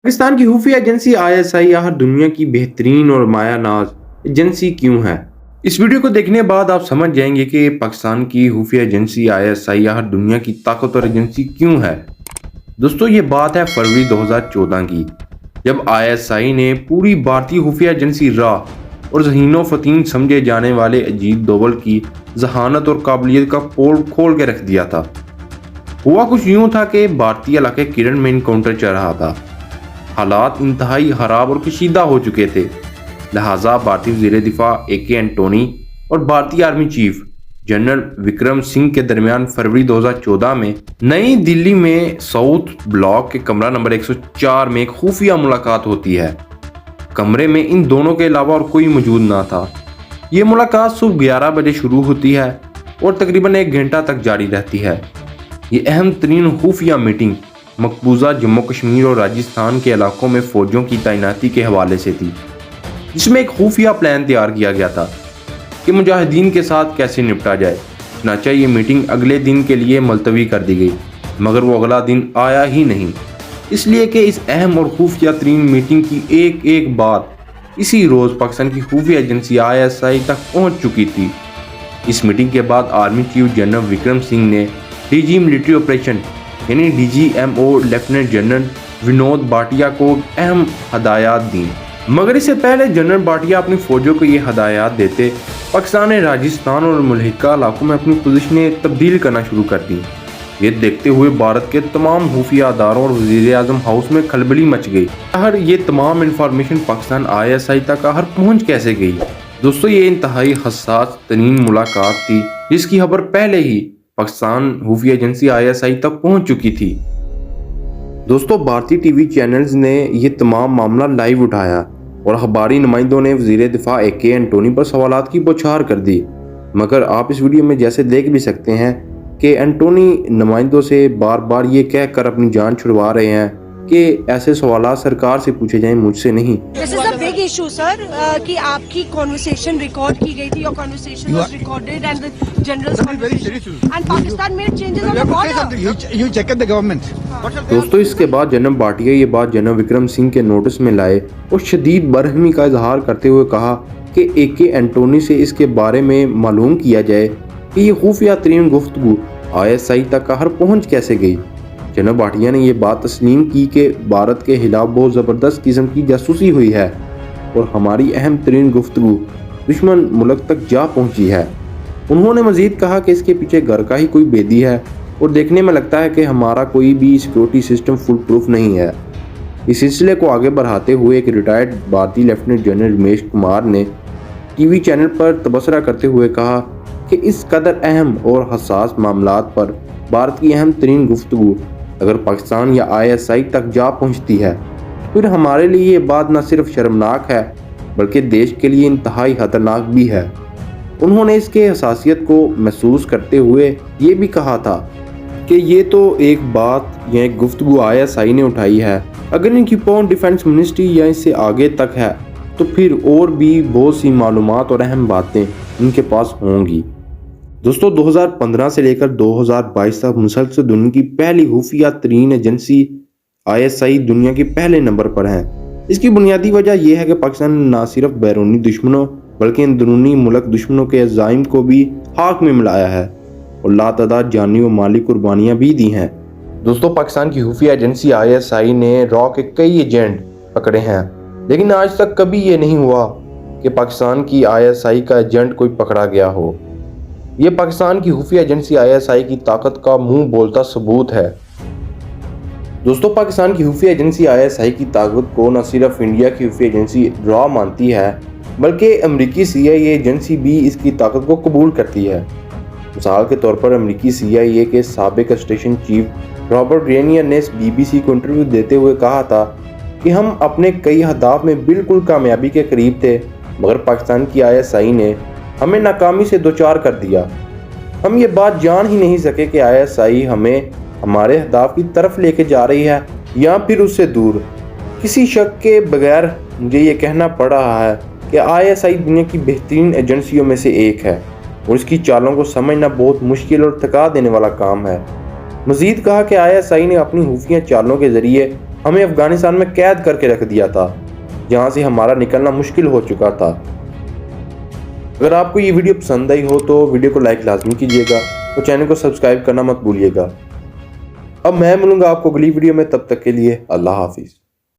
पाकिस्तान की खुफिया agency ISI हर दुनिया की बेहतरीन और माया नाज एजेंसी क्यों है। इस वीडियो को देखने के बाद आप समझ जाएंगे कि पाकिस्तान की खुफिया एजेंसी आईएसआई हर दुनिया की ताकतवर एजेंसी क्यों है। दोस्तों, ये बात है फरवरी 2014 की, जब आईएसआई ने पूरी भारतीय खुफिया एजेंसी रा और ज़हीनो फतीन समझे जाने वाले अजीत दोवल की जहानत और काबिलियत का पोल खोल के रख दिया था। हुआ कुछ यूं था कि भारतीय इलाके किरण में इनकाउंटर चल रहा था। हालात इंतहाई खराब और कशीदा हो चुके थे, लिहाजा भारतीय वज़ीर दिफा AK एंटोनी और भारतीय army chief general Vikram Singh के दरमियान फरवरी 2014 में नई दिल्ली में साउथ ब्लॉक के कमरा नंबर 104 में एक खुफिया मुलाकात होती है। कमरे में इन दोनों के अलावा और कोई मौजूद ना था। ये मुलाकात सुबह 11 बजे शुरू होती है और तकरीबन 1 घंटा तक जारी रहती है। ये अहम तरीन खुफिया मीटिंग मकबूजा जम्मू कश्मीर और राजस्थान के इलाकों में फौजों की तैनाती के हवाले से थी, जिसमें एक खुफिया प्लान तैयार किया गया था कि मुजाहिदीन के साथ कैसे निपटा जाए। चनाचा ये मीटिंग अगले दिन के लिए मुलतवी कर दी गई, मगर वो अगला दिन आया ही नहीं, इसलिए कि इस अहम और खुफिया तरीन मीटिंग की एक एक बात इसी रोज़ पाकिस्तान की खुफिया एजेंसी ISI तक पहुँच चुकी थी। इस मीटिंग के बाद army chief general Vikram Singh ने DG मिलिट्री ऑपरेशन यानी DGMO lieutenant general Vinod Bhatia को अहम हदायत दी, मगर इससे पहले जनरल भाटिया अपनी फौजों को ये हदायत देते पाकिस्तान ने राजस्थान और मुल्हिका इलाकों में अपनी पोजीशनें तब्दील करना शुरू कर दी। ये देखते हुए भारत के तमाम खुफिया अदारों और वज़ीर आज़म हाउस में खलबली मच गई। हर ये तमाम इंफॉर्मेशन पाकिस्तान ISI तक हर पहुँच कैसे गई। दोस्तों, ये इंतहाई हसास तरीन मुलाकात थी, जिसकी खबर पहले ही पाकिस्तान खुफिया एजेंसी ISI तक पहुंच चुकी थी। दोस्तों, भारतीय टीवी चैनल्स ने यह तमाम मामला लाइव उठाया और अखबारी नुमाइंदों ने वज़ीर दिफा AK एंटोनी पर सवालात की बौछार कर दी, मगर आप इस वीडियो में जैसे देख भी सकते हैं कि एंटोनी नुमाइंदों से बार बार ये कह कर अपनी जान छुड़वा रहे हैं कि ऐसे सवालात सरकार से पूछे जाएं, मुझसे नहीं। This is a big issue, sir, कि आपकी conversation रिकॉर्ड की गई थी, your conversation was recorded and the general's conversation and Pakistan made changes on the border. You check the government. दोस्तों, इसके बाद जनरल भाटिया ये बात जनरल विक्रम सिंह के नोटिस में लाए और शदीद बरहमी का इजहार करते हुए कहा कि AK एंटोनी से इसके बारे में मालूम किया जाए कि ये खुफिया तरीन गुफ्तगू ISI तक हर पहुँच कैसे गई। जनरल भाटिया ने यह बात तस्लीम की कि भारत के खिलाफ बहुत ज़बरदस्त किस्म की जासूसी हुई है और हमारी अहम तरीन गुफ्तगू दुश्मन मुल्क तक जा पहुंची है। उन्होंने मजीद कहा कि इसके पीछे घर का ही कोई बेदी है और देखने में लगता है कि हमारा कोई भी सिक्योरिटी सिस्टम फुल प्रूफ नहीं है। इस सिलसिले को आगे बढ़ाते हुए एक रिटायर्ड भारतीय लेफ्टिनेंट जनरल रमेश कुमार ने TV चैनल पर तबसरा करते हुए कहा कि इस कदर अहम और हसास मामलात पर भारत की अहम तरीन गुफ्तगू अगर पाकिस्तान या ISI तक जा पहुंचती है, फिर हमारे लिए ये बात न सिर्फ शर्मनाक है बल्कि देश के लिए इंतहाई खतरनाक भी है। उन्होंने इसके हसासियत को महसूस करते हुए ये भी कहा था कि ये तो एक बात या एक गुफ्तगू ISI ने उठाई है, अगर इनकी पहुंच डिफेंस मिनिस्ट्री या इससे आगे तक है तो फिर और भी बहुत सी मालूमात और अहम बातें इनके पास होंगी। दोस्तों, 2015 से लेकर 2022 तक मुसलसल दुनिया की पहली खुफिया तरीन एजेंसी ISI दुनिया के पहले नंबर पर है। इसकी बुनियादी वजह यह है कि पाकिस्तान ने न सिर्फ बैरूनी दुश्मनों बल्कि अंदरूनी मुल्क दुश्मनों के अज़ाइम को भी हाथ में मिलाया है और लातादाद जानी व माली कुर्बानियाँ भी दी हैं। दोस्तों, पाकिस्तान की खुफिया एजेंसी ISI ने रॉ के कई एजेंट पकड़े हैं, लेकिन आज तक कभी ये नहीं हुआ कि पाकिस्तान की ISI का एजेंट कोई पकड़ा गया हो। ये पाकिस्तान की खुफिया एजेंसी ISI की ताकत का मुंह बोलता सबूत है। दोस्तों, पाकिस्तान की खुफिया एजेंसी ISI की ताकत को न सिर्फ इंडिया की खुफिया एजेंसी रॉ मानती है बल्कि अमरीकी CIA एजेंसी भी इसकी ताकत को कबूल करती है। मिसाल के तौर पर अमरीकी CIA के साबिक स्टेशन चीफ रॉबर्ट रेनियर ने BBC को इंटरव्यू देते हुए कहा था कि हम अपने कई अहदाफ में बिल्कुल कामयाबी के करीब थे, मगर पाकिस्तान की ISI ने हमें नाकामी से दो चार कर दिया। हम ये बात जान ही नहीं सके कि ISI हमें हमारे अहदाफ की तरफ लेके जा रही है या फिर उससे दूर। किसी शक के बगैर मुझे ये कहना पड़ रहा है कि ISI दुनिया की बेहतरीन एजेंसियों में से एक है और इसकी चालों को समझना बहुत मुश्किल और थका देने वाला काम है। मजीद कहा कि ISI ने अपनी खुफिया चालों के ज़रिए ہمیں افغانستان میں قید کر کے رکھ دیا تھا، جہاں سے ہمارا نکلنا مشکل ہو چکا تھا۔ اگر آپ کو یہ ویڈیو پسند آئی ہو تو ویڈیو کو لائک لازمی کیجیے گا اور چینل کو سبسکرائب کرنا مت بھولیے گا۔ اب میں ملوں گا آپ کو اگلی ویڈیو میں، تب تک کے لیے اللہ حافظ۔